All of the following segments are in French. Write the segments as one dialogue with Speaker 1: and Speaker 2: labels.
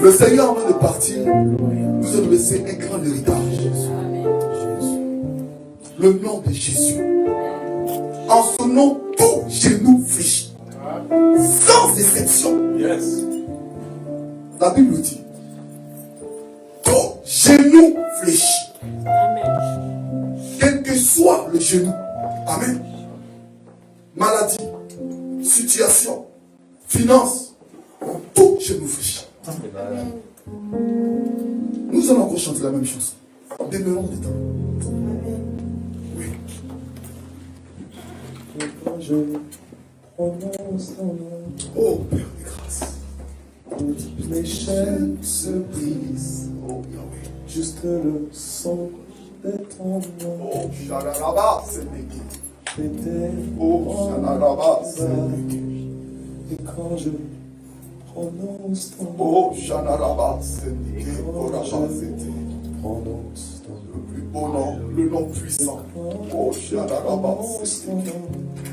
Speaker 1: Le Seigneur, avant de partir, nous a laissé un grand héritage. Le nom de Jésus. En son nom, tout genou fléchit. Sans exception. La Bible dit, tout genou fléchit. Quel que soit le genou. Amen. Maladie, situation, finance, tout genou fléchit. Nous allons encore chanter la même chanson. Demeurons dedans. Oui.
Speaker 2: Quand je prononce ton nom,
Speaker 1: Oh Père de grâce.
Speaker 2: toutes les chaînes se brisent.
Speaker 1: Oh Yahweh.
Speaker 2: Juste le son de ton nom.
Speaker 1: Oh Shalaraba, c'est l'équipe.
Speaker 2: J'étais
Speaker 1: Oh Shalaraba, c'est l'équipe.
Speaker 2: et quand je prononce ton nom,
Speaker 1: Oh Shalaraba, c'est l'équipe. Oh Rabba, c'était
Speaker 2: prononce ton nom.
Speaker 1: le plus beau nom, le nom puissant. Oh Shalaraba, c'est l'équipe.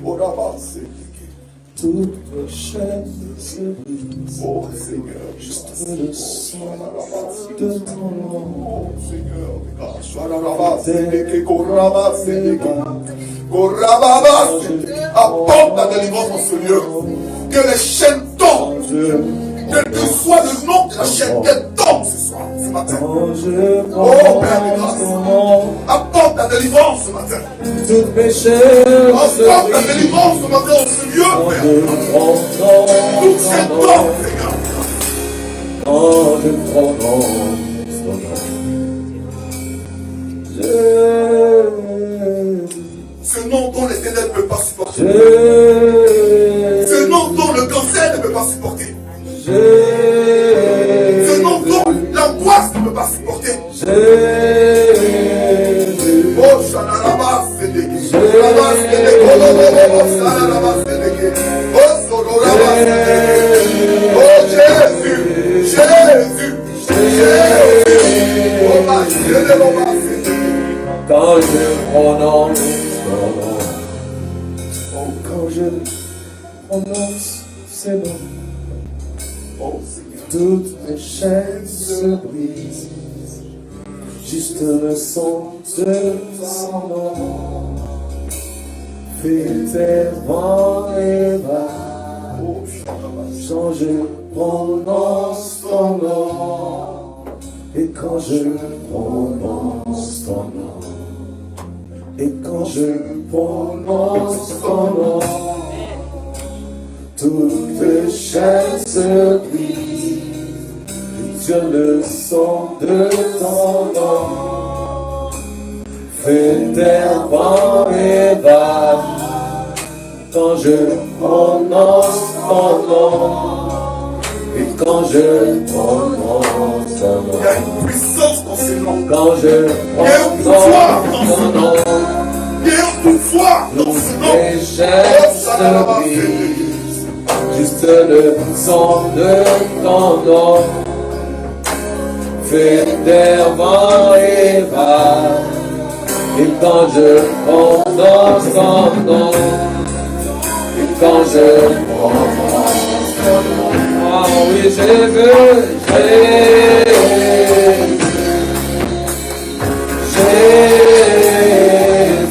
Speaker 1: Oh Rabba, c'est l'équipe.
Speaker 2: Toutes les chaînes se brisent.
Speaker 1: Oh Seigneur,
Speaker 2: Juste le son de ton nom.
Speaker 1: oh Seigneur, Shalaraba, c'est l'équipe. Koraba, c'est l'équipe. Korababa, c'est l'équipe. Apporte ta délivrance en ce lieu. Que les chaînes tombent. Quel que soit le nom de la chaîne, qu'elle tombe ce soir, ce matin.
Speaker 2: Quand je
Speaker 1: Oh Père de
Speaker 2: prononce ton
Speaker 1: grâce,
Speaker 2: nom,
Speaker 1: apporte ta délivrance ce matin.
Speaker 2: toutes mes chaînes se
Speaker 1: Apporte ta
Speaker 2: brisent.
Speaker 1: délivrance ce matin en ce lieu,
Speaker 2: Quand
Speaker 1: Père.
Speaker 2: je prononce
Speaker 1: Toutes ces
Speaker 2: ton nom,
Speaker 1: tombes, Seigneur.
Speaker 2: quand je prononce ton nom,
Speaker 1: Ce nom dont les ténèbres ne peuvent pas supporter.
Speaker 2: Jésus,
Speaker 1: Ce nom dont le cancer ne peut pas supporter. Ce
Speaker 2: Jésus,
Speaker 1: nom dont l'angoisse ne peut pas supporter.
Speaker 2: Jésus,
Speaker 1: Oh, Shalaraba, c'est des guides. Shalaraba, c'est des guides. Shalaraba, c'est des guides. Oh, Sororaba, c'est des guides. Oh, Jésus, Jésus, Jésus. Oh, ma Shalaraba, c'est des guides.
Speaker 2: quand je prononce ton nom, quand je prononce ces noms,
Speaker 1: Oh, Seigneur.
Speaker 2: toutes mes chaînes se brisent. Juste le son de son nom fait tes vents et va.
Speaker 1: Oh, Shalaraba.
Speaker 2: Quand je prononce ton nom, et quand je prononce ton nom, et quand je prononce ton nom, toutes les chaînes se brisent. Sur le son de ton nom, fais tes vents et va. Quand je prononce ton nom, et quand je prononce ton
Speaker 1: Il y
Speaker 2: nom,
Speaker 1: a une puissance dans ces noms.
Speaker 2: quand je prononce ton nom,
Speaker 1: Il y a un pouvoir dans ce nom.
Speaker 2: les chaînes se brisent. Juste le son de ton nom, fais des vents et va. Et quand je prononce ton nom, et quand je prononce ton nom, ah oui, je veux Jésus,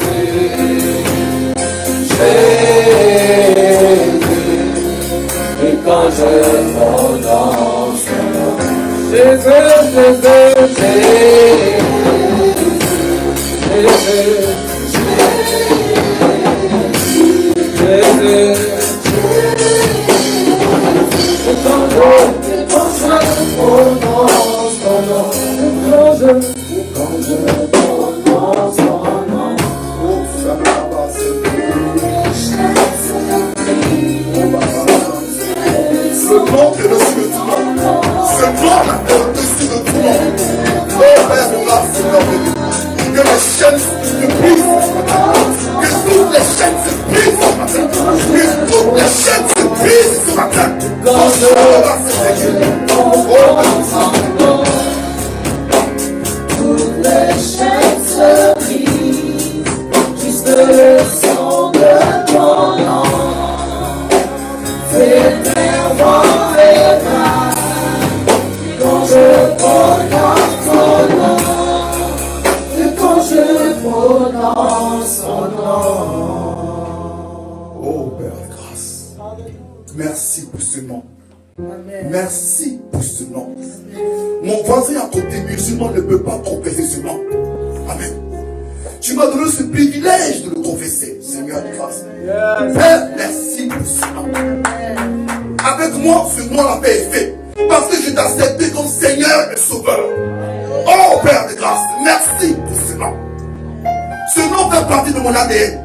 Speaker 2: Jésus, et quand je prononce ton nom, Jésus,
Speaker 1: Ce nom qui est dessus de tout nom. Ce nom là est au-dessus de tout nom. Oh Père de grâce, Seigneur de Dieu. Que les chaînes se brisent ce matin. Que toutes les chaînes se brisent ce matin. Que toutes les chaînes se brisent ce matin. Oh, je remercie tes Dieu. Oh,
Speaker 3: Toutes les chaînes se brisent, juste le son de ton nom. Fais tes vents et va. son nom.
Speaker 1: Oh Père de grâce, merci pour ce nom. Merci pour ce nom. Mon voisin à côté musulman ne peut pas confesser ce nom. Amen. Tu m'as donné ce privilège de le confesser, Seigneur de grâce. Père, merci pour ce nom. Avec moi, ce nom l'a fait effet. Parce que je t'ai accepté comme Seigneur et Sauveur. Oh Père de grâce, merci pour ce nom. Ce nom fait partie de mon ADN.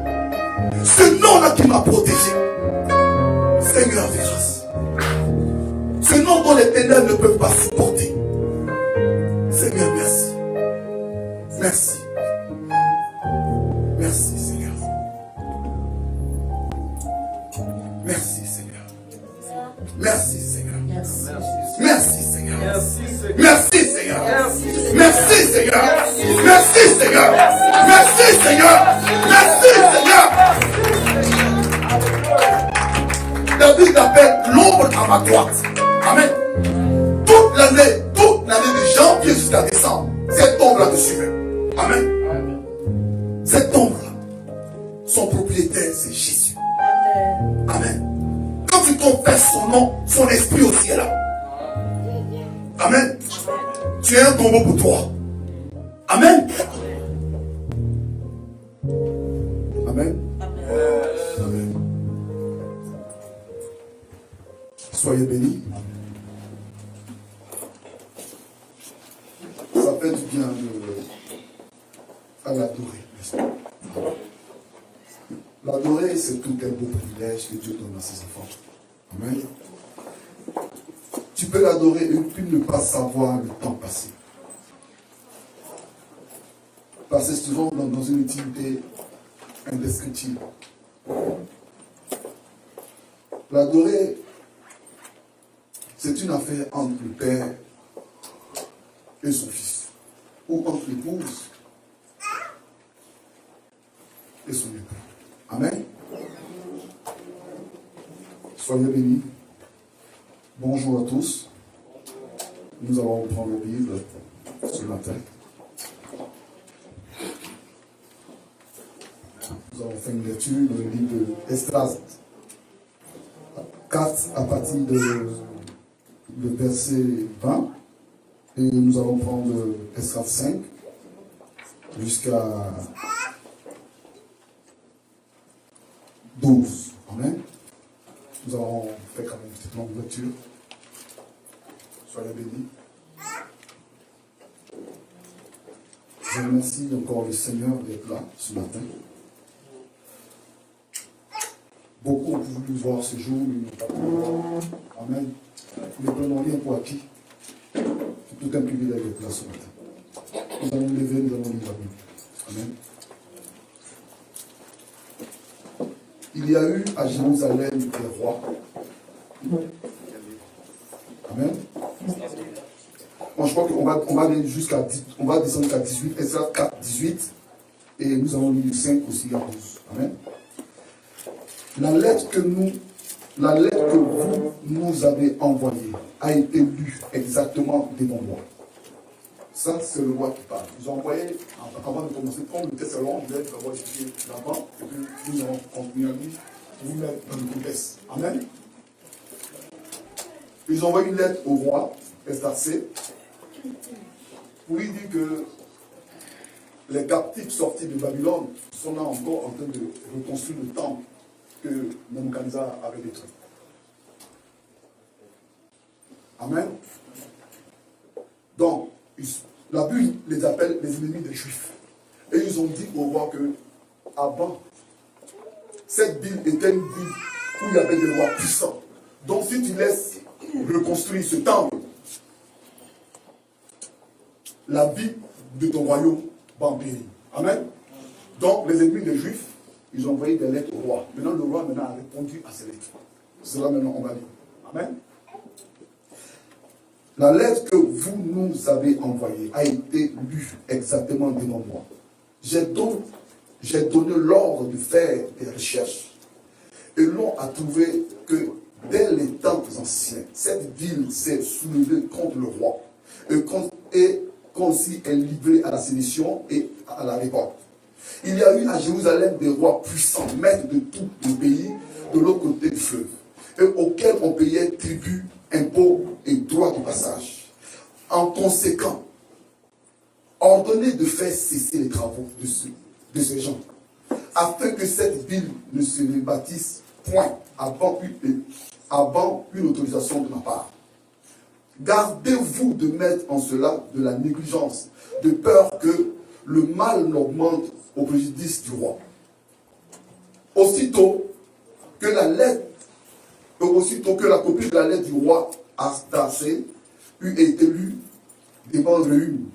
Speaker 1: Ce nom-là qui m'a protégé. Seigneur de grâce. Ce nom dont les ténèbres ne peuvent pas supporter. Seigneur, merci. Merci. Merci, Seigneur. Merci, Seigneur. Merci, Seigneur. Merci, Seigneur. Merci, Seigneur. Merci, Seigneur. Merci, Seigneur. Merci, Seigneur. Merci, Seigneur. David appelle l'ombre à ma droite. Amen. Toute l'année de janvier jusqu'à décembre, cette ombre-là te suivait. Amen. Cette ombre-là, son propriétaire, c'est Jésus. Amen. Quand tu confesses son nom, son esprit aussi est là. Amen. Tu es un tombeau pour toi. Amen. Amen. Amen. Soyez bénis. Ça fait du bien à l'adorer. L'adorer, c'est tout un beau privilège que Dieu donne à ses enfants. Amen. Tu peux l'adorer et puis ne pas savoir le temps passé. Passer souvent dans une intimité indescriptible. L'adorer, c'est une affaire entre le Père et son Fils, ou entre l'épouse et son époux. Amen. Soyez bénis. Bonjour à tous. Nous allons reprendre la Bible ce matin. Nous avons fait une lecture dans le livre d'Esdras 4 à partir de verset 20. Et nous allons prendre Esdras 5 jusqu'à 12. Amen. Nous avons fait quand même une petite longue lecture. Soyez bénis. Je remercie encore le Seigneur d'être là ce matin. Beaucoup ont voulu voir ce jour, mais ils n'ont pas pu voir. Amen. Nous ne prenons rien pour acquis. C'est tout un privilège d'être là ce matin. Nous allons nous lever, nous allons lire la Bible. Amen. Il y a eu à Jérusalem des rois. Amen. Bon, je crois qu'on va aller jusqu'à 10, on va descendre jusqu'à 18, Esdras 4, 18, et nous allons lire 5 aussi à 12. Amen. La lettre que vous nous avez envoyée a été lue exactement devant moi. Ça, c'est le roi qui parle. Ils ont envoyé, avant de commencer, prendre le texte long, je vais d'abord étudier l'avant, et puis nous allons continuer à lire, vous mettre dans le contexte. Amen. Ils ont envoyé une lettre au roi, Esdras, pour lui dire que les captifs sortis de Babylone sont là encore en train de reconstruire le temple que Nebuchadnezzar avait détruit. Amen. Donc, la Bible les appelle les ennemis des Juifs. Et ils ont dit au roi que, avant, cette ville était une ville où il y avait des rois puissants. Donc, si tu laisses reconstruire ce temple, la vie de ton royaume va en périr. Amen. Donc, les ennemis des Juifs, ils ont envoyé des lettres au roi. Maintenant, le roi a répondu à ces lettres. C'est là maintenant on va lire. Amen. La lettre que vous nous avez envoyée a été lue exactement devant moi. J'ai donné l'ordre de faire des recherches. Et l'on a trouvé que dès les temps anciens, cette ville s'est soulevée contre le roi. Et qu'on s'y est livré à la sédition et à la révolte. Il y a eu à Jérusalem des rois puissants, maîtres de tout le pays, de l'autre côté du fleuve, et auxquels on payait tribut, impôts et droits de passage. En conséquent, ordonnez de faire cesser les travaux de ces gens, afin que cette ville ne se bâtisse point avant une autorisation de ma part. Gardez-vous de mettre en cela de la négligence, de peur que le mal n'augmente au préjudice du roi. Aussitôt que la copie de la lettre du roi Astarché eut été lue devant Réhum,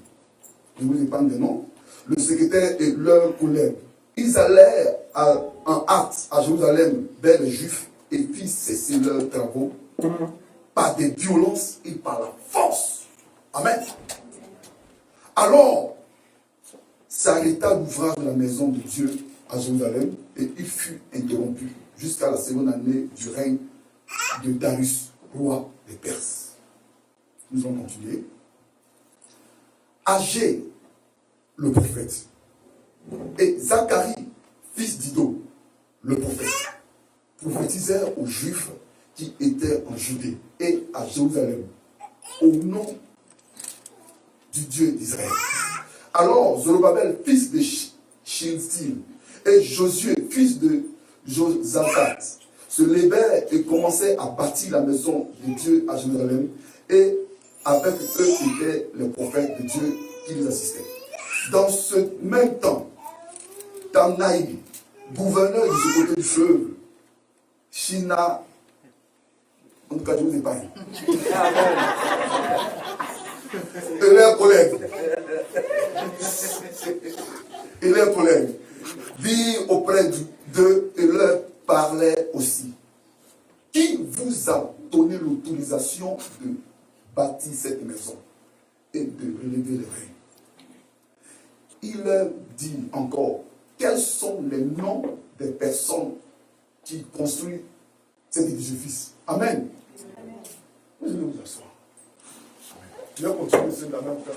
Speaker 1: je vous épargne des noms, le secrétaire et leurs collègues, ils allèrent en hâte à Jérusalem vers les Juifs et firent cesser leurs travaux par des violences et par la force. Amen. Alors, s'arrêta l'ouvrage de la maison de Dieu à Jérusalem et il fut interrompu jusqu'à la seconde année du règne de Darius, roi des Perses. Nous allons continuer. Agé, le prophète, et Zacharie, fils d'Ido, le prophète, prophétisèrent aux Juifs qui étaient en Judée et à Jérusalem, au nom du Dieu d'Israël. Alors Zorobabel, fils de Shealtiel, et Josué, fils de Josadat, se levèrent et commençaient à bâtir la maison de Dieu à Jérusalem, et avec eux étaient les prophètes de Dieu qui les assistaient. Dans ce même temps, Tamnaï, gouverneur de ce côté du fleuve, Shina, en tout cas je vous épargne, et leurs collègues, virent auprès d'eux et leur parlaient aussi. Qui vous a donné l'autorisation de bâtir cette maison et de relever le règne? Il leur dit encore, quels sont les noms des personnes qui construisent cet édifice? Amen. Vous allez vous asseoir. Je vais continuer sur la même temps.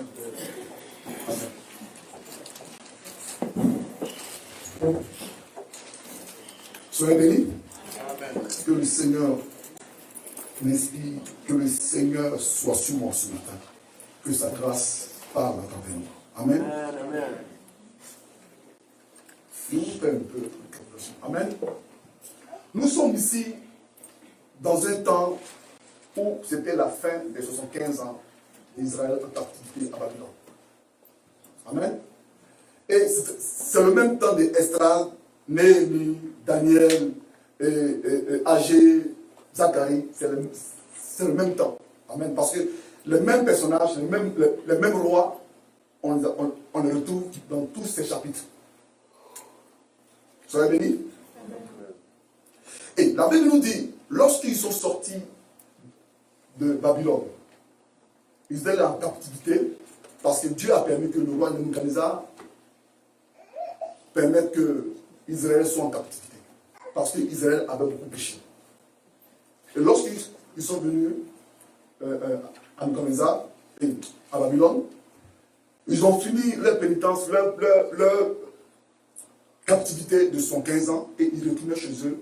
Speaker 1: Amen. Soyez bénis. Que le Seigneur m'inspire, que le Seigneur soit sur moi ce matin. Que sa grâce parle à travers nous. Amen. Amen. Nous faisons un peu. Amen. Nous sommes ici dans un temps où c'était la fin des 75 ans d'Israël en captivité à Babylone. Amen. Et c'est le même temps d'Esdras, Néhémie, Daniel, Agé, Zacharie, c'est le même temps. Amen. Parce que les mêmes personnages, les mêmes rois, on les retrouve dans tous ces chapitres. Soyez bénis. Et la Bible nous dit, lorsqu'ils sont sortis de Babylone, ils étaient en captivité parce que Dieu a permis que le roi Nebuchadnezzar permette que Israël soit en captivité. Parce qu'Israël avait beaucoup péché. Et lorsqu'ils sont venus à Nebuchadnezzar et à Babylone, ils ont fini leur pénitence, leur captivité de 115 ans et ils retournaient chez eux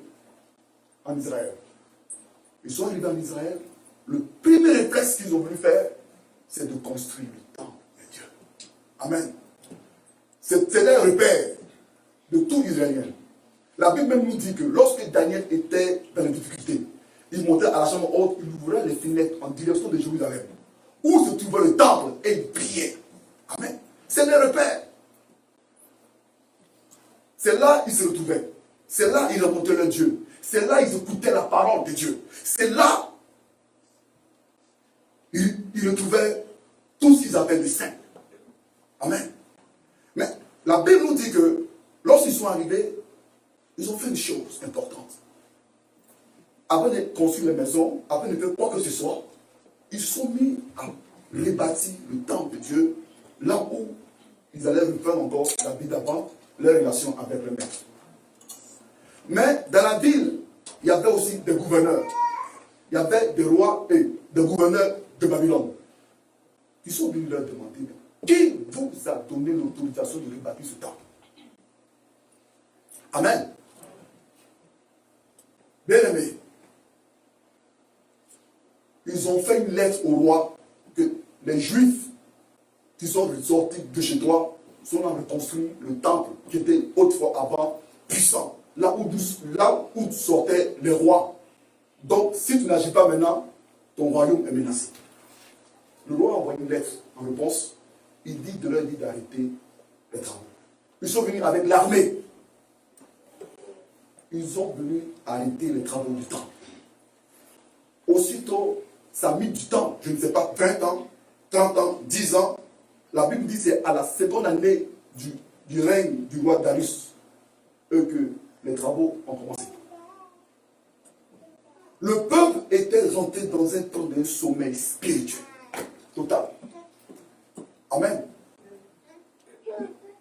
Speaker 1: en Israël. Ils sont arrivés en Israël. Le premier réflexe qu'ils ont voulu faire, c'est de construire le temple de Dieu. Amen. C'était un repère de tout Israélien. La Bible même nous dit que lorsque Daniel était dans les difficultés, il montait à la chambre haute, il ouvrait les fenêtres en direction de Jérusalem, où se trouvait le temple, et il priait. Amen. C'est le repère. C'est là qu'ils se retrouvaient. C'est là qu'ils rencontraient leur Dieu. C'est là qu'ils écoutaient la parole de Dieu. C'est là qu'ils retrouvaient tout ce qu'ils avaient de saint. Amen. Mais la Bible nous dit que lorsqu'ils sont arrivés, ils ont fait une chose importante. Avant de construire les maisons, avant de faire quoi que ce soit, ils sont mis à rebâtir le temple de Dieu, là où ils allaient reprendre encore la vie d'avant, leur relation avec le maître. Mais dans la ville, il y avait aussi des gouverneurs. Il y avait des rois et des gouverneurs de Babylone. Ils sont venus leur demander, qui vous a donné l'autorisation de rebâtir ce temple? Amen. Bien aimé, ils ont fait une lettre au roi que les Juifs qui sont sortis de chez toi sont en reconstruire le temple qui était autrefois avant puissant. Là où sortaient les rois. Donc, si tu n'agis pas maintenant, ton royaume est menacé. Le roi a envoyé une lettre en réponse. Il dit de leur dire d'arrêter les travaux. Ils sont venus avec l'armée. Ils ont venu arrêter les travaux du temple. Aussitôt, ça a mis du temps, je ne sais pas, 20 ans, 30 ans, 10 ans. La Bible dit que c'est à la seconde année du règne du roi Darius que les travaux ont commencé. Le peuple était rentré dans un temps de sommeil spirituel total. Amen.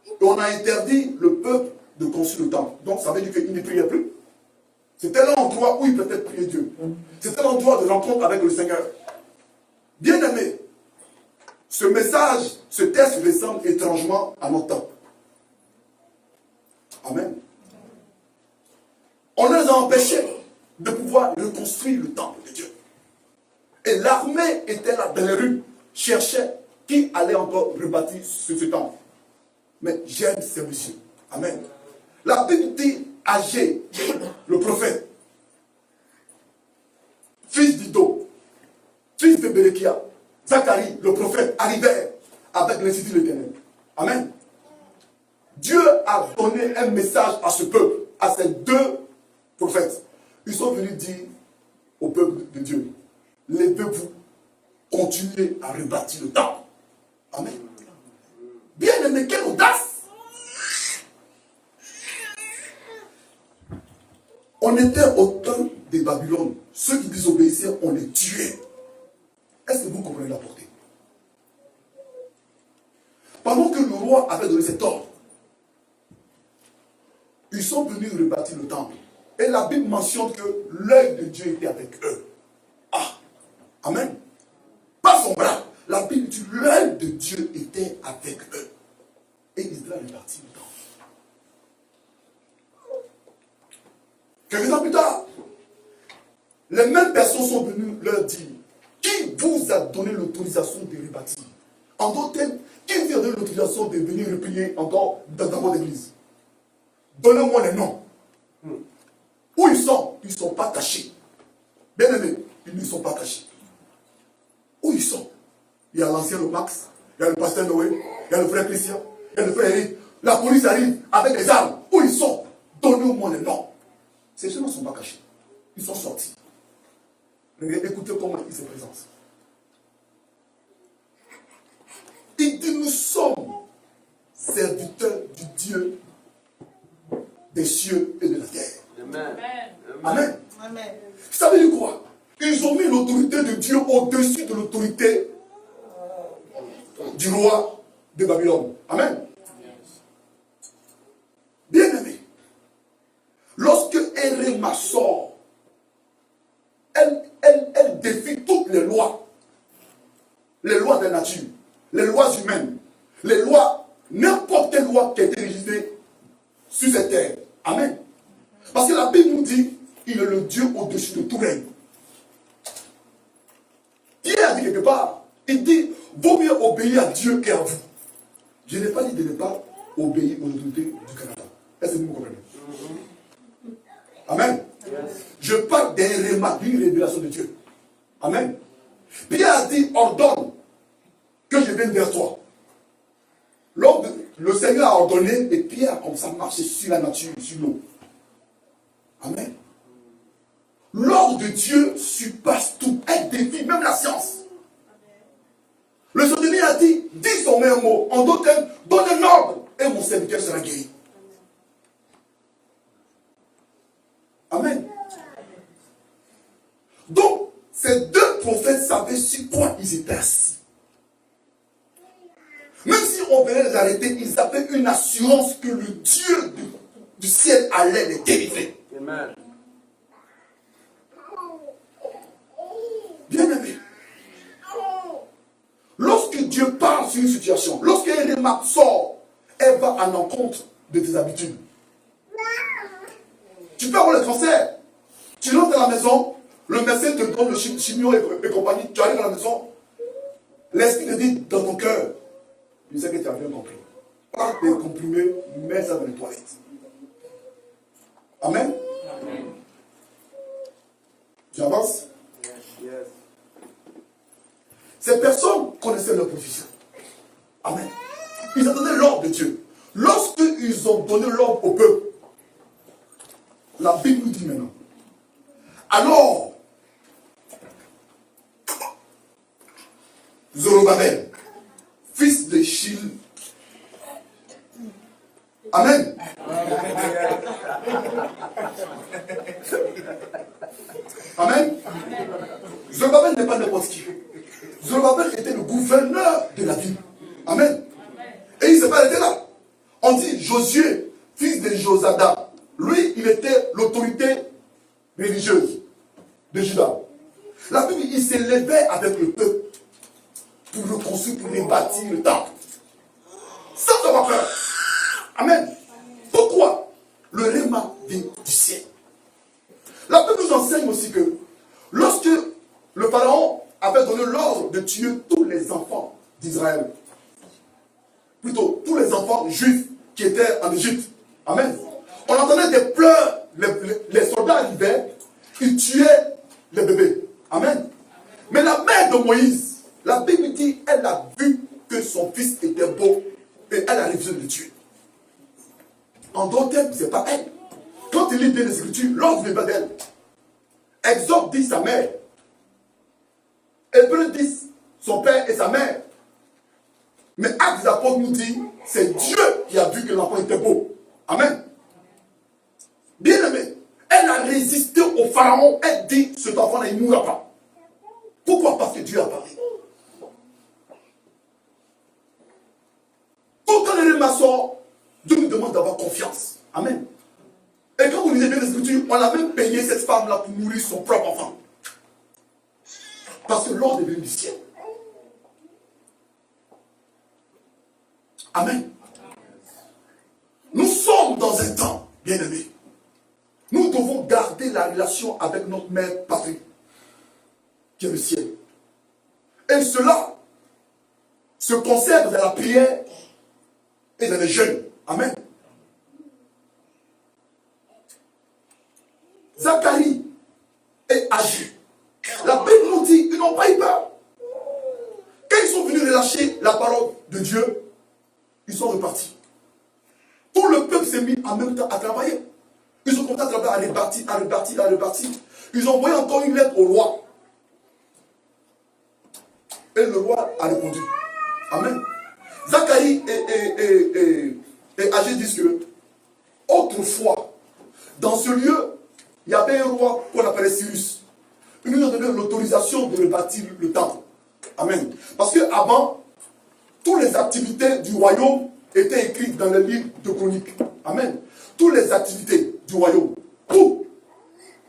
Speaker 1: Et on a interdit le peuple de construire le temple. Donc ça veut dire qu'il ne priait plus. C'était l'endroit où il peut prier Dieu. C'était l'endroit de rencontre avec le Seigneur. Bien aimé, ce message, ce texte ressemble étrangement à notre temps. Amen. On les a empêchés de pouvoir reconstruire le temple de Dieu. Et l'armée était là dans les rues, cherchait qui allait encore rebâtir ce temple. Mais j'aime ces messieurs. Amen. La Bible dit Agé, le prophète, fils d'Ido, fils de Béréchia, Zacharie, le prophète, arrivèrent avec l'institut de l'Éternel. Amen. Dieu a donné un message à ce peuple, à ces deux prophètes. Ils sont venus dire au peuple de Dieu, levez-vous, continuez à rebâtir le temple. Amen. Bien aimé, quelle audace! On était au temps des Babylone. Ceux qui désobéissaient, on les tuait. Est-ce que vous comprenez la portée? Pendant que le roi avait donné cet ordre, ils sont venus rebâtir le temple. Et la Bible mentionne que l'œil de Dieu était avec eux. Ah, amen. Pas son bras. La Bible dit l'œil de Dieu était avec eux. Et ils devaient rebâtir le temple. Quelques temps plus tard, les mêmes personnes sont venues leur dire, qui vous a donné l'autorisation de rebâtir? En d'autres termes, qui vous a donné l'autorisation de venir replier encore dans votre église? Donnez-moi les noms. Où ils sont? Ils ne sont pas cachés. Bien aimés, ils ne sont pas cachés. Où ils sont? Il y a l'ancien Max, il y a le pasteur Noé, il y a le frère Christian, il y a le frère Eric. La police arrive avec les armes. Où ils sont? Donnez-moi les noms. Ces gens ne sont pas cachés. Ils sont sortis. Écoutez comment ils se présentent. Il dit, nous sommes serviteurs du Dieu des cieux et de la terre.
Speaker 2: Amen.
Speaker 1: Amen.
Speaker 4: Amen.
Speaker 1: Ça veut dire quoi? Ils ont mis l'autorité de Dieu au-dessus de l'autorité du roi de Babylone. Amen. Bien aimé, lorsque Érema sort, elle défie toutes les lois de la nature, les lois humaines, les lois, n'importe quelle loi qui a été réalisée sur cette terre. Amen. Parce que la Bible nous dit, il est le Dieu au-dessus de tout règne. Pierre a dit quelque part, il dit, vaut mieux obéir à Dieu qu'à vous. Je n'ai pas dit de ne pas obéir aux autorités du Canada. Est-ce que vous me comprenez? Amen. Yes. Je parle d'une révélation de Dieu. Amen. Pierre a dit, ordonne que je vienne vers toi. Le Seigneur a ordonné et Pierre a comme ça marché sur la nature, sur l'eau. Amen. L'ordre de Dieu surpasse tout. Elle défie même la science. Le Seigneur a dit, dis son même mot. En d'autres termes, donne un ordre et mon serviteur sera guéri. Amen. Donc, ces deux prophètes savaient sur quoi ils étaient assis. Même si on venait les arrêter, ils avaient une assurance que le Dieu du ciel allait les délivrer.
Speaker 2: Amen.
Speaker 1: Bien aimé, lorsque Dieu parle sur une situation, lorsque Érema sort, elle va à l'encontre de tes habitudes. Tu peux avoir le cancer. Tu rentres dans la maison, le médecin te donne le chimio et compagnie. Tu arrives à la maison, l'esprit te dit dans ton cœur, je sais que tu as bien compris. Prends tes comprimés, mets ça dans les toilettes. Amen. Amen. Tu avances? Yes. Ces personnes connaissaient leur position. Amen. Ils attendaient l'ordre de Dieu. Lorsqu'ils ont donné l'ordre au peuple, la Bible nous dit maintenant. Alors, Zorobabel, fils de Shil. Amen. Amen. Zorobabel n'est pas n'importe qui. Zorobabel était le gouverneur de la ville. Amen. Et il ne s'est pas arrêté là. On dit Josué, fils de Josada. Lui, il était l'autorité religieuse de Juda. La Bible, il s'est levé avec le peuple pour le construire, pour les bâtir le temple. Sans avoir peur. Amen. Pourquoi? Le réma vient du ciel. La Bible nous enseigne aussi que lorsque le pharaon avait donné l'ordre de tuer tous les enfants d'Israël, plutôt tous les enfants juifs qui étaient en Égypte, amen, on entendait des pleurs, les soldats arrivaient, ils tuaient les bébés, amen. Mais la mère de Moïse, la Bible dit, elle a vu que son fils était beau et elle a refusé de le tuer. En d'autres termes, ce n'est pas elle. Quand il lit bien les Écritures, l'ordre n'est pas d'elle. Exode dit sa mère. Hébreu dit son père et sa mère. Mais Actes des Apôtres nous dit, c'est Dieu qui a vu que l'enfant était beau. Amen. Bien aimé, elle a résisté au pharaon. Elle dit, cet enfant-là, il ne mourra pas. Pourquoi? Parce que Dieu a parlé. Tout quand les maçons, Dieu nous demande d'avoir confiance. Amen. Et quand vous lisez bien les Écritures, on a même payé cette femme-là pour nourrir son propre enfant. Parce que l'ordre est venu du ciel. Amen. Nous sommes dans un temps, bien aimé. Nous devons garder la relation avec notre mère patrie, qui est le ciel. Et cela se conserve dans la prière et dans les jeûnes. Amen. Zacharie et Agé, la Bible nous dit, ils n'ont pas eu peur. Quand ils sont venus relâcher la parole de Dieu, ils sont repartis. Tout le peuple s'est mis en même temps à travailler. Ils ont commencé à travailler, à repartir. Ils ont envoyé encore une lettre au roi. Et le roi a répondu. Amen. Zacharie et Agé disent que, autrefois, dans ce lieu, il y avait un roi qu'on appelait Cyrus. Il nous a donné l'autorisation de rebâtir le temple. Amen. Parce qu'avant, toutes les activités du royaume étaient écrites dans le livre de Chroniques. Amen. Toutes les activités du royaume, tout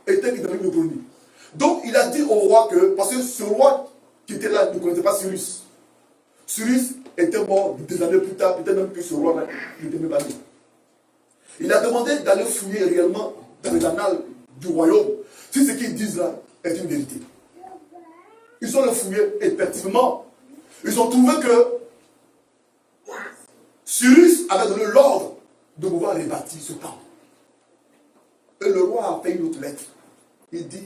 Speaker 1: était écrit dans le livre de Chroniques. Donc il a dit au roi que, parce que ce roi qui était là ne connaissait pas Cyrus. Cyrus était mort des années plus tard, peut-être même que ce roi-là n'était même pas né. Il a demandé d'aller fouiller réellement dans les annales du royaume si ce qu'ils disent là est une vérité. Ils sont allés fouiller, effectivement. Ils ont trouvé que Cyrus avait donné l'ordre de pouvoir rebâtir ce temple. Et le roi a fait une autre lettre. Il dit,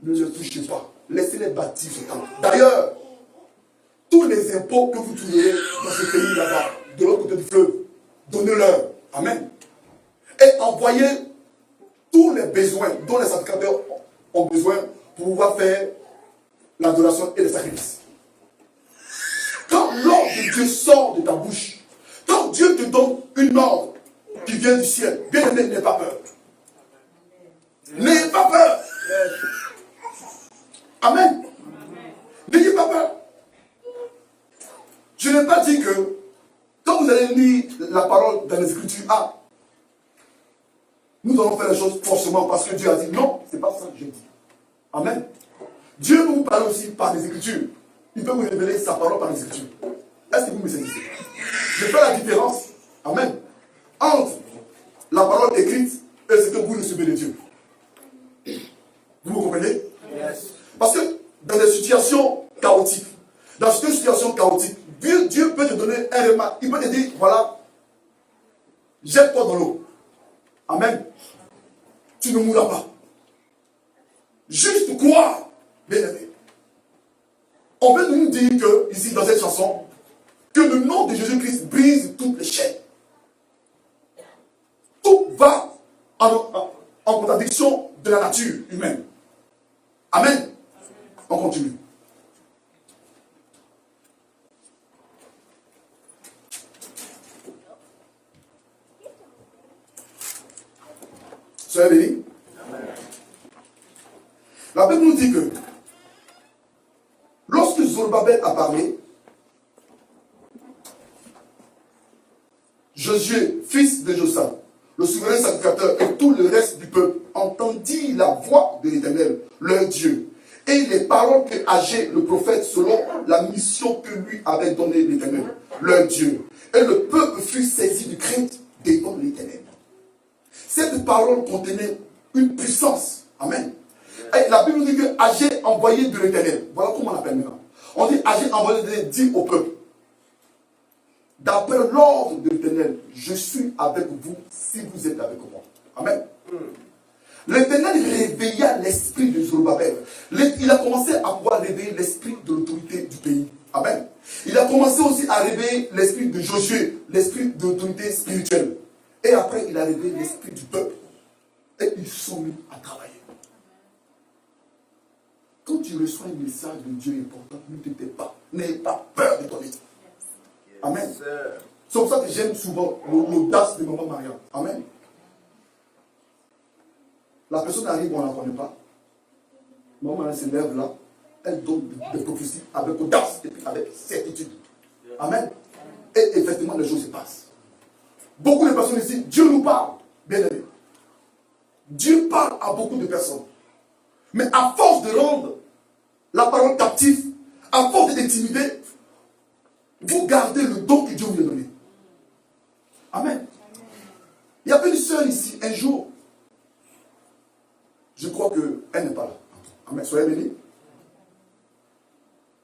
Speaker 1: ne le touchez pas, laissez-les bâtir ce temple. D'ailleurs, tous les impôts que vous trouverez dans ce pays là-bas, de l'autre côté du fleuve, donnez-leur. Amen. Et envoyez tous les besoins dont les sacrificateurs ont besoin pour pouvoir faire l'adoration et les sacrifices. Quand l'ordre de Dieu sort de ta bouche, quand Dieu te donne une ordre qui vient du ciel, bien aimé, n'aie pas peur. N'ayez pas peur. Amen. N'ayez pas peur. Je n'ai pas dit que quand vous allez lire la parole dans les Écritures, nous allons faire les choses forcément parce que Dieu a dit non, c'est pas ça que j'ai dit. Amen. Dieu vous parle aussi par les Écritures. Il peut vous révéler sa parole par les Écritures. Est-ce que vous me saisissez? Je fais la différence, amen, entre la parole écrite et ce que vous recevez cultiver de Dieu. Vous me comprenez? Yes. Parce que dans des situations chaotiques, Dieu peut te donner un remarque. Il peut te dire, voilà, jette-toi dans l'eau. Amen. Tu ne mourras pas. Juste croire, bien aimé. On veut nous dire que, ici, dans cette chanson, que le nom de Jésus-Christ brise toutes les chaînes. Tout va en contradiction de la nature humaine. Amen. On continue. Soyez bénis. La Bible nous dit que lorsque Zorobabel a parlé, Josué, fils de Jossam, le souverain sacrificateur et tout le reste du peuple entendit la voix de l'Éternel, leur Dieu, et les paroles que Agé, le prophète, selon la mission que lui avait donnée l'Éternel, leur Dieu. Et le peuple fut saisi de crainte devant l'Éternel. Cette parole contenait une puissance. Amen. Et la Bible dit que Agé envoyé de l'Éternel. Voilà comment on l'appelle maintenant. On dit Agé envoyé de l'Éternel dit au peuple. D'après l'ordre de l'Éternel, je suis avec vous si vous êtes avec moi. Amen. L'Éternel réveilla l'esprit de Zorobabel. Il a commencé à pouvoir réveiller l'esprit de l'autorité du pays. Amen. Il a commencé aussi à réveiller l'esprit de Josué, l'esprit de l'autorité spirituelle. Et après, il a réveillé l'esprit du peuple. Et ils sont mis à travailler. Quand tu reçois un message de Dieu important, ne t'étais pas. N'aie pas peur de ton état. Amen. C'est pour ça que j'aime souvent l'audace de Maman Maria. Amen. La personne arrive, on ne la connaît pas. Maman Maria se lève là. Elle donne des prophéties avec audace et puis avec certitude. Amen. Et effectivement, les choses se passent. Beaucoup de personnes ici, Dieu nous parle. Bien aimé. Dieu parle à beaucoup de personnes. Mais à force de rendre la parole captive, à force d'intimider, vous gardez le don que Dieu vous a donné. Amen. Il y avait une sœur ici, un jour. Je crois qu'elle n'est pas là. Amen. Soyez bénis.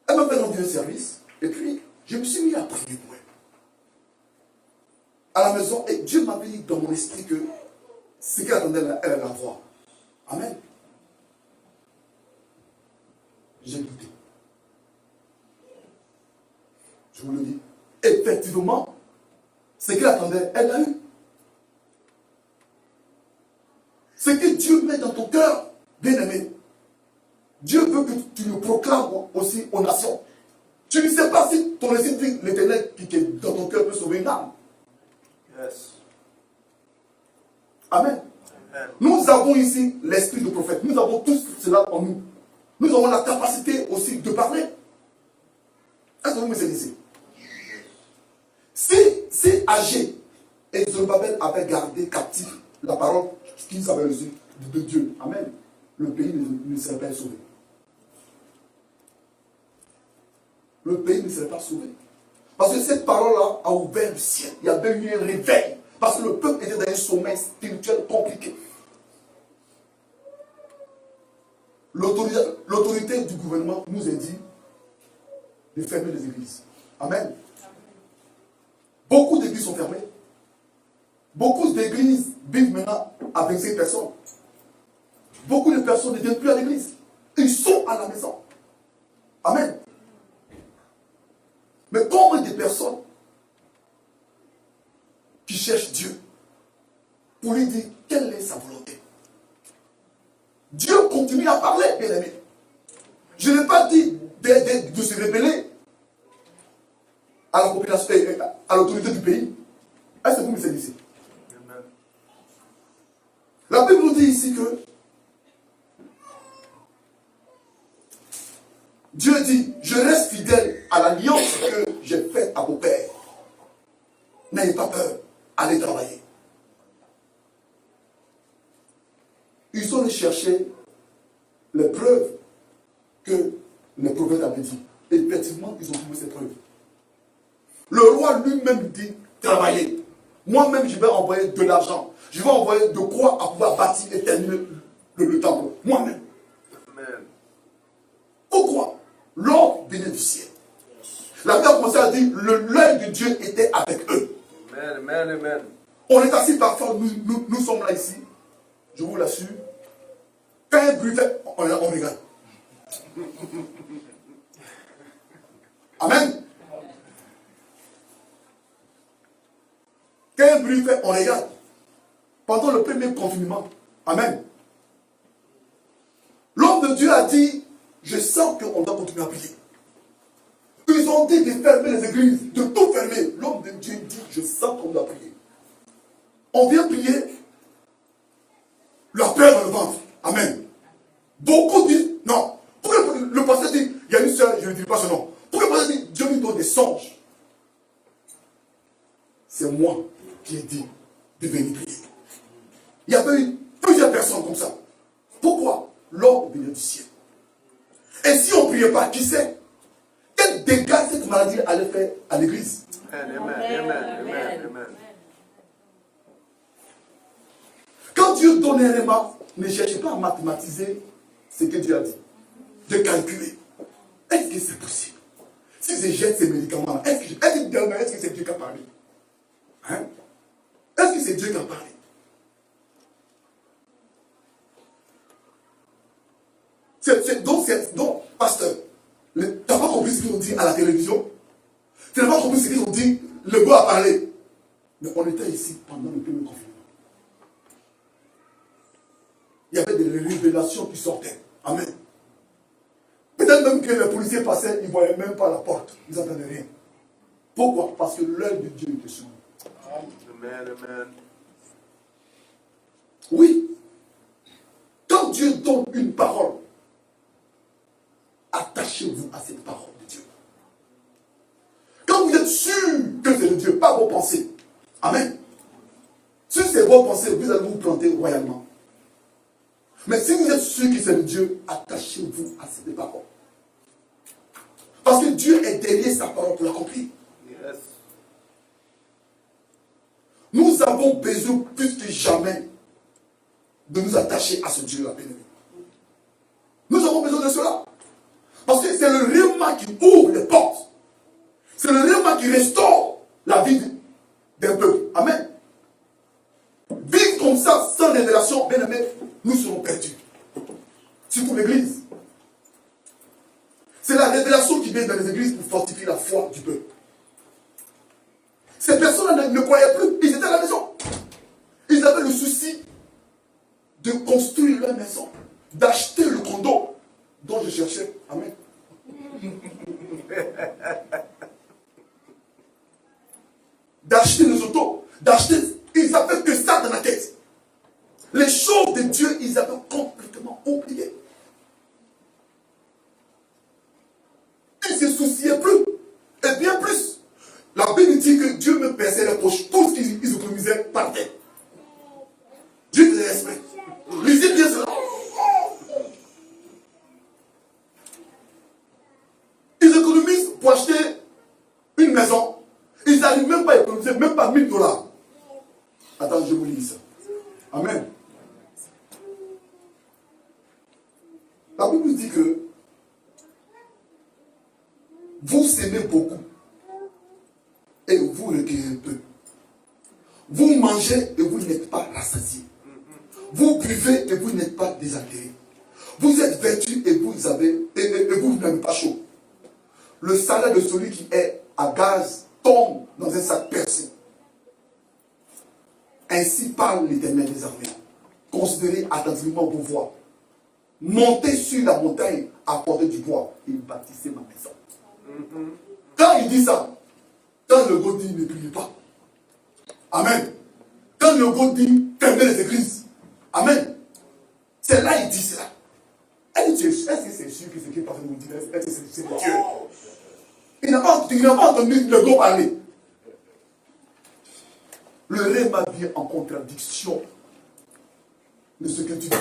Speaker 1: Elle m'a fait rendre un service. Et puis, je me suis mis à prier pour elle. À la maison, et Dieu m'avait dit dans mon esprit que ce qu'elle attendait, elle allait la voir. Amen. J'ai douté. Je vous le dis. Effectivement, ce qu'elle attendait, elle l'a eu. Ce que Dieu met dans ton cœur, bien aimé, Dieu veut que tu le proclames aussi aux nations. Tu ne sais pas si ton esprit dit l'Éternel qui est dans ton cœur peut sauver une âme. Yes. Amen. Amen. Nous avons ici l'esprit de prophète. Nous avons tout cela en nous. Nous avons la capacité aussi de parler. Est-ce que vous me saisissez? Si Agé et Zorobabel avaient gardé captif la parole qu'ils avaient reçue de Dieu, amen, le pays ne serait pas sauvé. Le pays ne serait pas sauvé. Parce que cette parole-là a ouvert le ciel. Il y avait eu un réveil. Parce que le peuple était dans un sommeil spirituel compliqué. L'autorité du gouvernement nous a dit de fermer les églises. Amen. Beaucoup d'églises sont fermées. Beaucoup d'églises vivent maintenant à 25 personnes. Beaucoup de personnes ne viennent plus à l'église. Ils sont à la maison. Amen. Mais combien de personnes qui cherchent Dieu pour lui dire quelle est sa volonté? Dieu continue à parler, bien aimé. Je n'ai pas dit de se révéler à la population, à l'autorité du pays. Est-ce que vous me saisissez? La Bible nous dit ici que Dieu dit, je reste fidèle à l'alliance que j'ai faite à vos pères. N'ayez pas peur, allez travailler. Ils sont allés chercher les preuves que les prophètes avaient dit. Et effectivement, ils ont trouvé ces preuves. Le roi lui-même dit, travaillez. Moi-même, je vais envoyer de l'argent. Je vais envoyer de quoi à pouvoir bâtir et terminer le temple. Moi-même. Pourquoi? L'ordre venait du ciel. La Bible a commencé à dire, l'œil de Dieu était avec eux.
Speaker 2: Amen, amen.
Speaker 1: On est assis parfois, nous sommes là ici, je vous l'assure. Quand un bruit fait, on regarde. Amen. Quand un bruit fait, on regarde. Pendant le premier confinement, amen. L'homme de Dieu a dit, je sens qu'on doit continuer à prier. Ils ont dit de fermer les églises, de tout fermer. L'homme de Dieu dit, je sens qu'on doit prier. On vient prier, la peur dans le ventre. Amen. Beaucoup disent, non. Pourquoi le pasteur dit, il y a une soeur, je ne dis pas son nom. Pourquoi le pasteur dit, Dieu lui donne des songes? C'est moi qui ai dit de venir prier. Il y avait eu plusieurs personnes comme ça. Pourquoi? L'ordre venait du ciel. Et si on ne priait pas, qui sait? Quel dégât cette maladie allait faire à l'église?
Speaker 2: Amen, amen, amen, amen.
Speaker 1: Quand Dieu donne un réma, ne cherchez pas à mathématiser ce que Dieu a dit. De calculer. Est-ce que c'est possible? Si je jette ces médicaments, est-ce que c'est Dieu qui a parlé? Hein? Est-ce que c'est Dieu qui a parlé? Donc, pasteur, tu n'as pas compris ce qu'ils ont dit à la télévision? Tu n'as pas compris ce qu'ils ont dit? Le gars a parlé. Mais on était ici pendant le premier confinement. Il y avait des révélations qui sortaient. Amen. Peut-être même que les policiers passaient, ils ne voyaient même pas la porte. Ils n'entendaient rien. Pourquoi? Parce que l'œil de Dieu était sur nous.
Speaker 2: Amen, amen.
Speaker 1: Oui. Quand Dieu donne une parole, attachez-vous à cette parole de Dieu. Quand vous êtes sûr que c'est de Dieu, pas vos pensées. Amen. Si c'est vos pensées, vous allez vous planter royalement. Mais si vous êtes sûr que c'est de Dieu, attachez-vous à cette parole. Parce que Dieu est derrière sa parole pour l'accomplir.
Speaker 2: Yes.
Speaker 1: Nous avons besoin plus que jamais de nous attacher à ce Dieu-là, bien-aimé. Nous avons besoin de cela. Parce que c'est le réma qui ouvre les portes. C'est le réma qui restaure la vie d'un peuple. Amen. Vivre comme ça, sans révélation, bien aimé, nous serons perdus. Surtout l'église. C'est la révélation qui vient dans les églises pour fortifier la foi du peuple. Ces personnes-là ne croyaient plus. Ils étaient à la maison. Ils avaient le souci de construire leur maison, d'acheter le condo dont je cherchais. Amen. D'acheter les autos, d'acheter. Ils n'avaient que ça dans la tête. Les choses de Dieu, ils avaient complètement oublié. Ils ne se souciaient plus. Et bien plus. La Bible dit que Dieu me perçait les poches. Tout ce qu'ils économisaient partait. Dieu faisait exprès. Lisez bien cela. Ils économisent pour acheter une maison. Ils n'arrivent même pas à économiser, même pas $1000. Attends, je vous lis ça. Amen. La Bible dit que vous s'aimez beaucoup et vous recueillez peu. Vous mangez et vous n'êtes pas rassasiés. Vous buvez et vous n'êtes pas désaltérés. Vous êtes vêtus et vous n'avez pas chaud. Le salaire de celui qui est à gaz tombe dans un sac percé. Ainsi parle l'Éternel des armées. Considérez attentivement vos voies. Montez sur la montagne, apportez du bois et bâtissez ma maison. Quand il dit ça, quand le gars dit ne priez pas. Amen. Quand le gars dit fermez les églises. Amen. C'est là il dit cela. Est-ce que c'est sûr que ce qui est parti de vous dire, est-ce que c'est Dieu? Il n'a pas entendu le gars parler. Le réma vient en contradiction de ce que tu dis.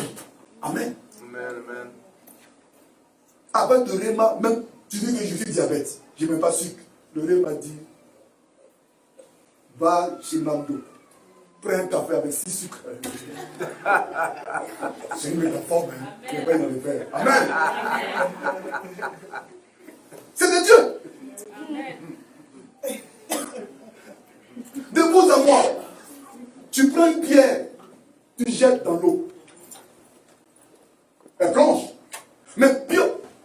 Speaker 1: Amen.
Speaker 2: Amen, amen.
Speaker 1: Avec le réma, même tu dis que je suis diabète, je n'ai même pas sucre. Le réma dit, va chez McDo, prends un café avec 6 sucres. C'est une métaphore, mais qui n'est pas dans le verre. Amen. C'est de Dieu. De vous à moi, tu prends une pierre, tu jettes dans l'eau. Elle plonge. Mais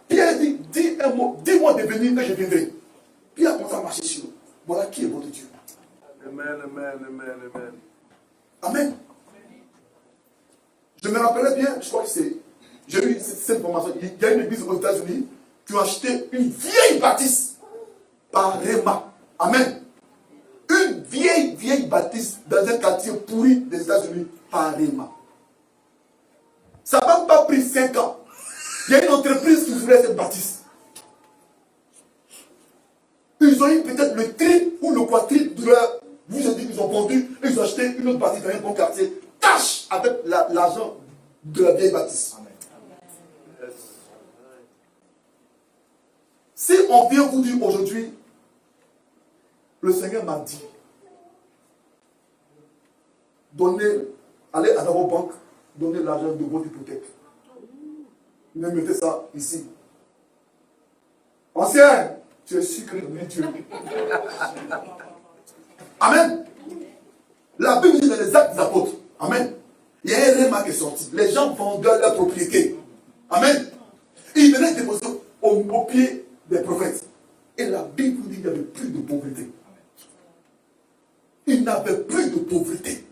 Speaker 1: Pierre dit un mot, dis-moi de venir et je viendrai. Pierre commence à marcher sur l'eau. Voilà qui est votre Dieu.
Speaker 3: Amen, amen, amen, amen.
Speaker 1: Amen. Je me rappelais bien, je crois que c'est. J'ai eu cette information. Il y a une église aux États-Unis qui a acheté une vieille bâtisse par Réma. Amen. Une vieille bâtisse dans un quartier pourri des États-Unis par Réma. Ça n'a même pas pris 5 ans. Il y a une entreprise qui voulait cette bâtisse. Ils ont eu peut-être le triple ou le quadruple de leur. Vous avez dit qu'ils ont vendu et ils ont acheté une autre bâtisse dans un bon quartier. Cash avec l'argent de la vieille bâtisse. Amen. Si on vient vous dire aujourd'hui, le Seigneur m'a dit, allez à vos banques, donnez l'argent de votre hypothèque. Ne mettez ça ici. Ancien, tu es sucré de Dieu. Amen. La Bible dit dans les actes des apôtres. Amen. Il y a un réma qui est sorti. Les gens vendaient leur propriété. Amen. Ils venaient déposer au pied des prophètes. Et la Bible dit qu'il n'y avait plus de pauvreté. Il n'avait plus de pauvreté.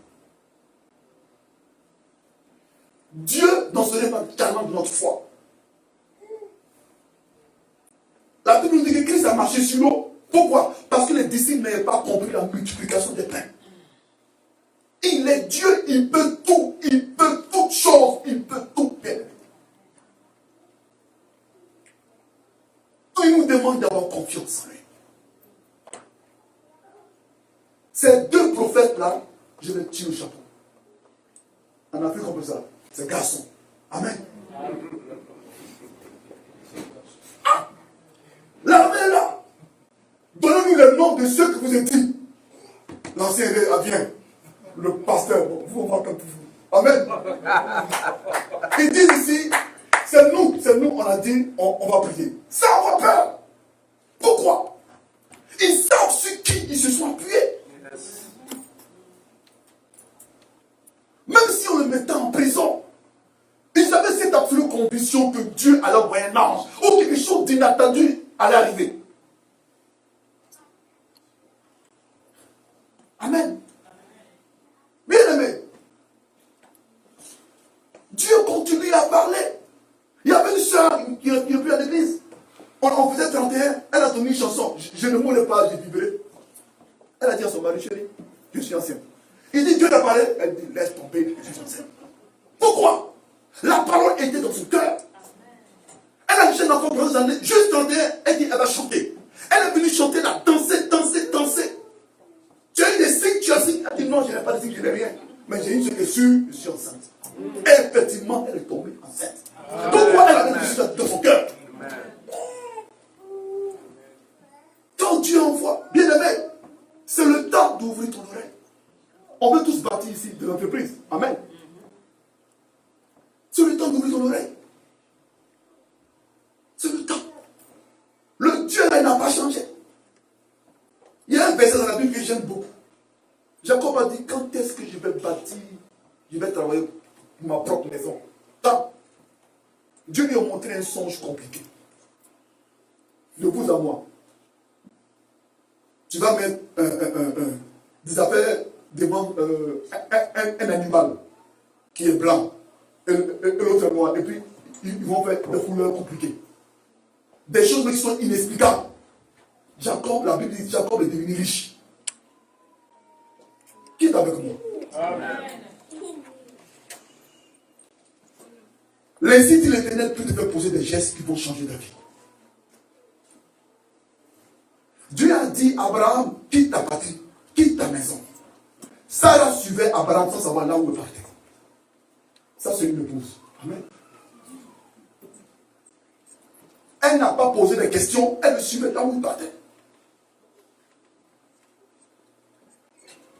Speaker 1: Dieu, dans ce réma, challenge notre foi. La Bible dit que Christ a marché sur l'eau. Pourquoi? Parce que les disciples n'avaient pas compris la multiplication des pains. Il est Dieu, il peut tout, il peut toutes choses, il peut tout bien. Il nous demande d'avoir confiance en lui. Ces deux prophètes-là, je les tire au chapeau. En Afrique, on peut ça. Ces garçons. Amen. Ah! L'armée là, donnez-nous le nom de ceux que vous êtes dit. L'ancien vient. Le pasteur, bon, vous voir comme vous. Amen. Ils disent ici, c'est nous, on a dit, on va prier. Ça, on va peur. Pourquoi? Ils savent sur qui ils se sont appuyés. Même si on le mettait en prison, ils avaient cette absolue conviction que Dieu allait envoyer un ange ou quelque chose d'inattendu allait arriver. Amen. Bien aimé, Dieu continue à parler. Il y avait une soeur qui est plus à l'église. On faisait 31, elle a donné une chanson. Je ne mourrai pas, j'ai vibré. Elle a dit à son mari, chérie, je suis enceinte. Il dit, Dieu t'a parlé. Elle dit, laisse tomber, je suis enceinte. Pourquoi? La parole était dans son cœur. Elle a déjà un enfant pendant des années, juste 31, elle dit, elle va chanter. Elle est venue chanter là, danser. Tu as eu des signes, tu as signes. Elle dit, non, je n'ai pas de signes, je n'ai rien. Mais j'ai une chose qui est sûre, je suis enceinte. Et effectivement, elle est tombée enceinte. Pourquoi elle a dit dans son cœur? Quand Dieu envoie, bien aimé, c'est le temps d'ouvrir ton oreille. On veut tous bâtir ici de l'entreprise. Amen. C'est le temps d'ouvrir ton oreille. C'est le temps. Le Dieu là, il n'a pas changé. Il y a un verset dans la Bible que j'aime beaucoup. Jacob a dit, quand est-ce que je vais bâtir, je vais travailler pour ma propre maison? Quand Dieu lui a montré un songe compliqué. De vous à moi. Tu vas mettre des affaires devant un animal qui est blanc et l'autre est noir. Et puis, ils vont faire des couleurs compliquées. Des choses qui sont inexplicables. Jacob, la Bible dit, Jacob est devenu riche. Qui est avec moi? Amen. L'ainsi dit l'Éternel peut te faire poser des gestes qui vont changer ta vie. Dieu a dit à Abraham, quitte ta patrie, quitte ta maison. Sarah suivait Abraham sans savoir là où il partait. Ça, c'est une épouse. Amen. Elle n'a pas posé de questions, elle le suivait là où il partait.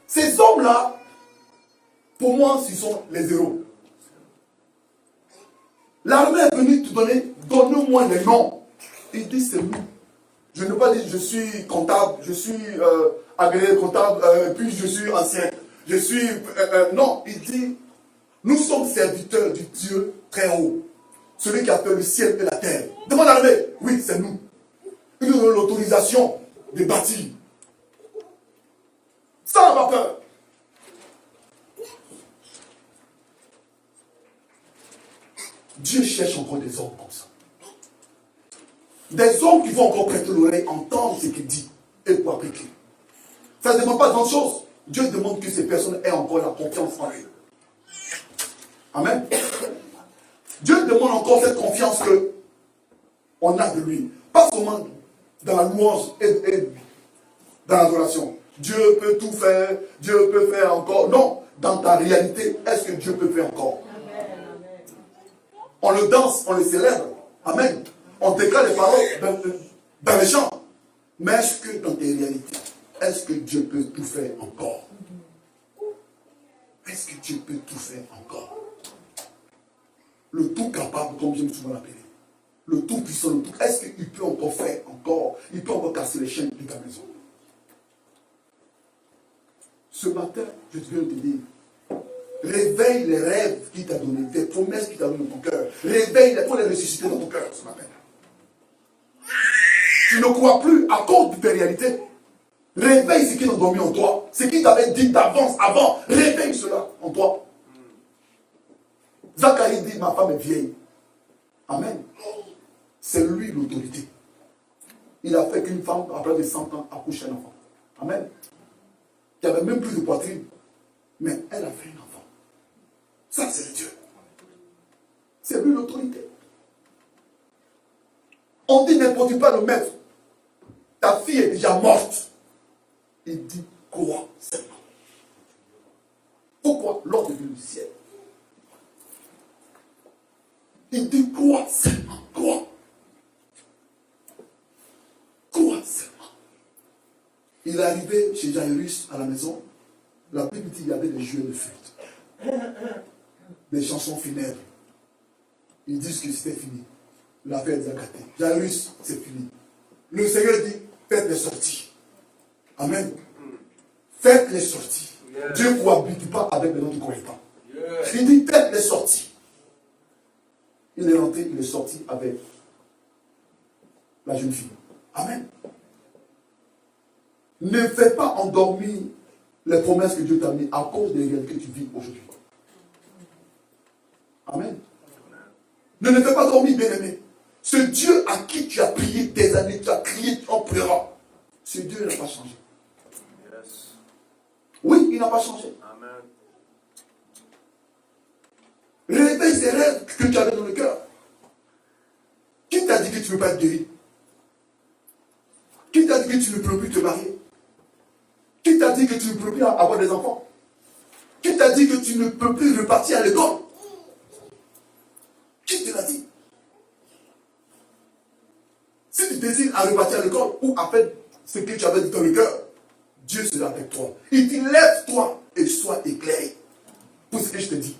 Speaker 1: Ces hommes-là, Pour moi, ce sont les héros. L'armée est venue te donner, donne-moi les noms. Il dit, c'est nous. Je ne veux pas dire, je suis comptable, je suis agréé comptable, puis je suis ancien. Je suis... non, il dit, nous sommes serviteurs du Dieu très haut. Celui qui a fait le ciel et la terre. Demande à l'armée. Oui, c'est nous. Il nous donne l'autorisation de bâtir. Ça n'a pas peur. Dieu cherche encore des hommes comme ça. Des hommes qui vont encore prêter l'oreille, entendre ce qu'il dit et pour appliquer. Ça ne demande pas grand chose. Dieu demande que ces personnes aient encore la confiance en lui. Amen. Dieu demande encore cette confiance que on a de lui. Pas seulement dans la louange et dans l'adoration. Dieu peut tout faire, Dieu peut faire encore. Non, dans ta réalité, est-ce que Dieu peut faire encore? On le danse, on le célèbre. Amen. On déclare les paroles dans les chants. Mais est-ce que dans tes réalités, est-ce que Dieu peut tout faire encore? Est-ce que Dieu peut tout faire encore? Le tout capable, comme j'aime souvent l'appeler. Le tout puissant, le tout. Est-ce qu'il peut encore faire encore? Il peut encore casser les chaînes de ta maison. Ce matin, je viens te dire, réveille les rêves qu'il t'a donnés, tes promesses qu'il t'a données dans ton cœur. Réveille-les pour les ressusciter dans ton cœur ce matin. Tu ne crois plus à cause de tes réalités. Réveille ce qui est endormi en toi. Ce qui t'avait dit d'avance, avant. Réveille cela en toi. Zacharie dit, ma femme est vieille. Amen. C'est lui l'autorité. Il a fait qu'une femme, après de 100 ans, accouche un enfant. Amen. Qui avait même plus de poitrine. Mais elle a fait un enfant. Ça, c'est le Dieu. C'est lui l'autorité. On dit, n'importe pas le maître. Ta fille est déjà morte. Il dit, crois seulement. Pourquoi l'ordre est venu du ciel? Il dit, crois seulement. Crois. Crois seulement. Il est arrivé chez Jairus à la maison. La Bible dit qu'il y avait des jeux de flûte. Des chansons funèbres. Ils disent que c'était fini. L'affaire est gâtée. Jairus, c'est fini. Le Seigneur dit, faites les sorties. Amen. Faites les sorties. Yeah. Dieu ne cohabite pas avec les noms du combattant. Yeah. Il dit, faites les sorties. Il est rentré, il est sorti avec la jeune fille. Amen. Ne fais pas endormir les promesses que Dieu t'a mises à cause des réalités que tu vis aujourd'hui. Amen. Ne fais pas dormir, bien-aimé. Ce Dieu à qui tu as prié des années, tu as crié en pleurant, ce Dieu n'a pas changé. Yes. Oui, il n'a pas changé. Amen. Réveille ces rêves que tu avais dans le cœur. Qui t'a dit que tu ne veux pas être guéri? Qui t'a dit que tu ne peux plus te marier? Qui t'a dit que tu ne peux plus avoir des enfants? Qui t'a dit que tu ne peux plus repartir à l'école? Qui te l'a dit? Si tu désires à repartir à l'école ou à faire ce que tu avais dit dans le cœur, Dieu sera avec toi. Il dit, lève-toi et sois éclairé. Pour ce que je te dis.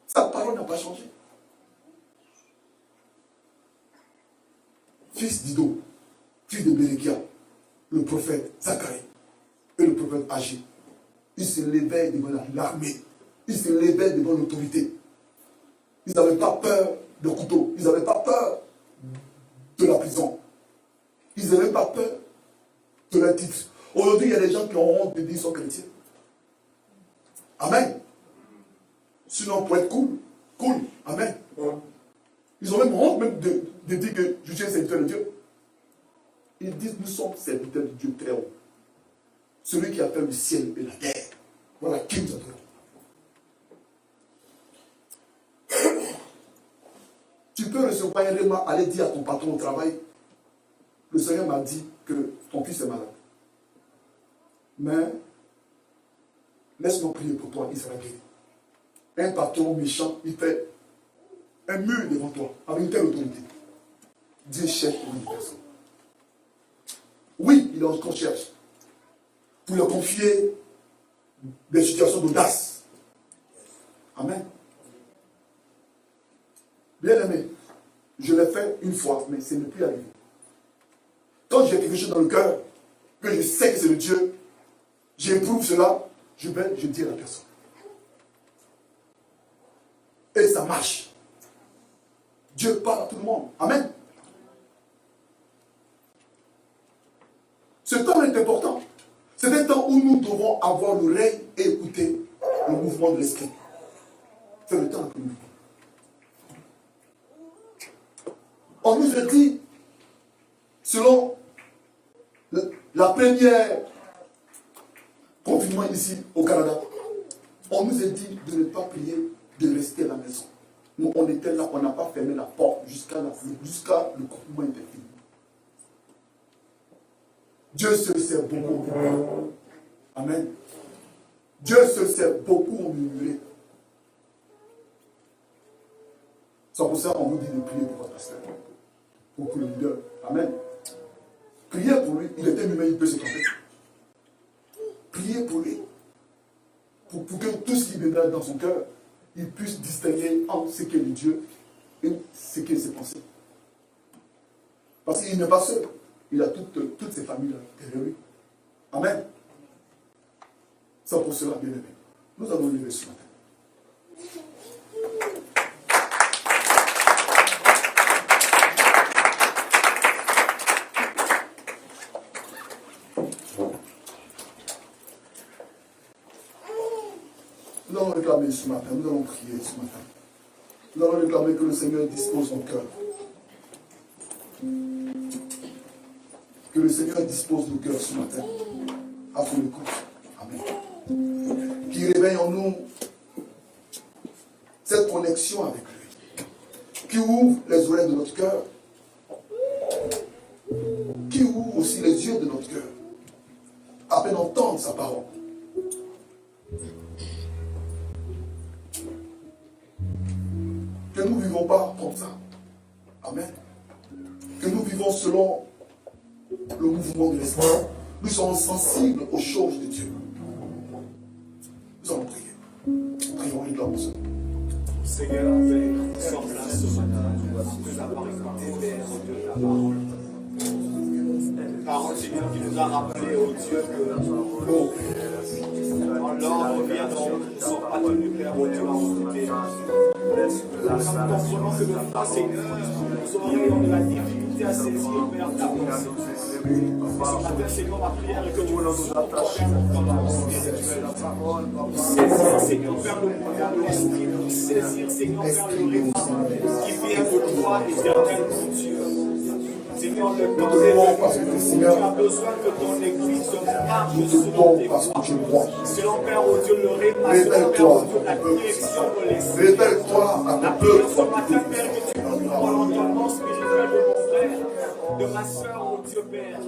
Speaker 1: Sa parole n'a pas changé. Fils d'Ido, fils de Bérékia, le prophète Zacharie et le prophète Agé, ils se levaient devant l'armée. Ils se levaient devant l'autorité. Ils n'avaient pas peur de couteau. Ils n'avaient pas peur de la prison. Ils n'avaient pas peur de leur titre. Aujourd'hui, il y a des gens qui ont honte de dire qu'ils sont chrétiens. Amen. Sinon, pour être cool. Amen. Ils ont même honte même de dire que je suis un serviteur de Dieu. Ils disent, nous sommes serviteurs de Dieu très haut. Celui qui a fait le ciel et la terre. Voilà qui nous adorons. Tu peux recevoir un remas, aller dire à ton patron au travail, le Seigneur m'a dit que ton fils est malade. Mais, laisse-moi prier pour toi, il sera guéri. Un patron méchant, il fait un mur devant toi, avec une telle autorité. Dieu cherche pour une personne. Oui, il en cherche. Pour leur confier des situations d'audace. Amen. Bien aimé, je l'ai fait une fois, mais ce n'est plus arrivé. Quand j'ai quelque chose dans le cœur, que je sais que c'est de Dieu, j'éprouve cela, je dis à la personne. Et ça marche. Dieu parle à tout le monde. Amen. Ce temps est important. C'est un temps où nous devons avoir l'oreille et écouter le mouvement de l'esprit. C'est le temps que nous vivons. On nous a dit, selon la première confinement ici au Canada, on nous a dit de ne pas prier, de rester à la maison. Nous, on était là, on n'a pas fermé la porte jusqu'à le confinement était fini. Dieu seul sait beaucoup. Amen. Dieu seul sait beaucoup en murmurer. C'est pour ça qu'on vous dit de prier pour votre pasteur. Pour le leader. Amen. Priez pour lui. Il est un humain, il peut se tromper. Priez pour lui. Pour que tout ce qui viendra dans son cœur, il puisse distinguer entre ce qu'est le Dieu et ce qu'est ses pensées. Parce qu'il n'est pas seul. Il a toutes ses familles derrière lui. Amen. C'est pour cela, bien aimé. Nous allons lever ce matin. Nous allons réclamer ce matin, nous allons prier ce matin. Nous allons réclamer que le Seigneur dispose son cœur. Que le Seigneur dispose nos cœurs ce matin à son écoute. Amen. Qu'il réveille en nous cette connexion avec lui. Qui ouvre les oreilles de notre cœur. Qui ouvre aussi les yeux de notre cœur. Afin d'entendre sa parole. Que nous ne vivons pas comme ça. Amen. Que nous vivons selon le mouvement de l'esprit. Nous sommes sensibles aux choses de Dieu. Nous allons prier. Prions les grands.
Speaker 4: Seigneur, nous sommes là ce matin. Nous avons écouté ta parole. Parole, Seigneur, qui nous a rappelé, oh Dieu, que l'eau, en l'ordre vient donc, nous ne sommes pas tenus, Père, oh Dieu, à côté. Nous comprenons que de fois, Seigneur, nous aurions de la difficulté à saisir, Père, ta pensée. Ce matin, Seigneur, ma prière est que tu nous attaches dans la pensée spirituelle. Saisir, Seigneur, Père, le mouvement de l'esprit. Saisir, Seigneur, Père, le réveil qui vient de toi, éternel, mon Dieu. Seigneur, le temps est tu as besoin que ton église marche selon tes voies. Selon, Père, oh Dieu, le réma, selon, Père, oh Dieu, la direction de l'esprit.
Speaker 1: Révèle-toi à
Speaker 4: La
Speaker 1: ton
Speaker 4: prière
Speaker 1: peuple.
Speaker 4: ce matin, Père, que tu nous dans l'entendement spirituel de mon frère, de ma soeur, oh Dieu, Père.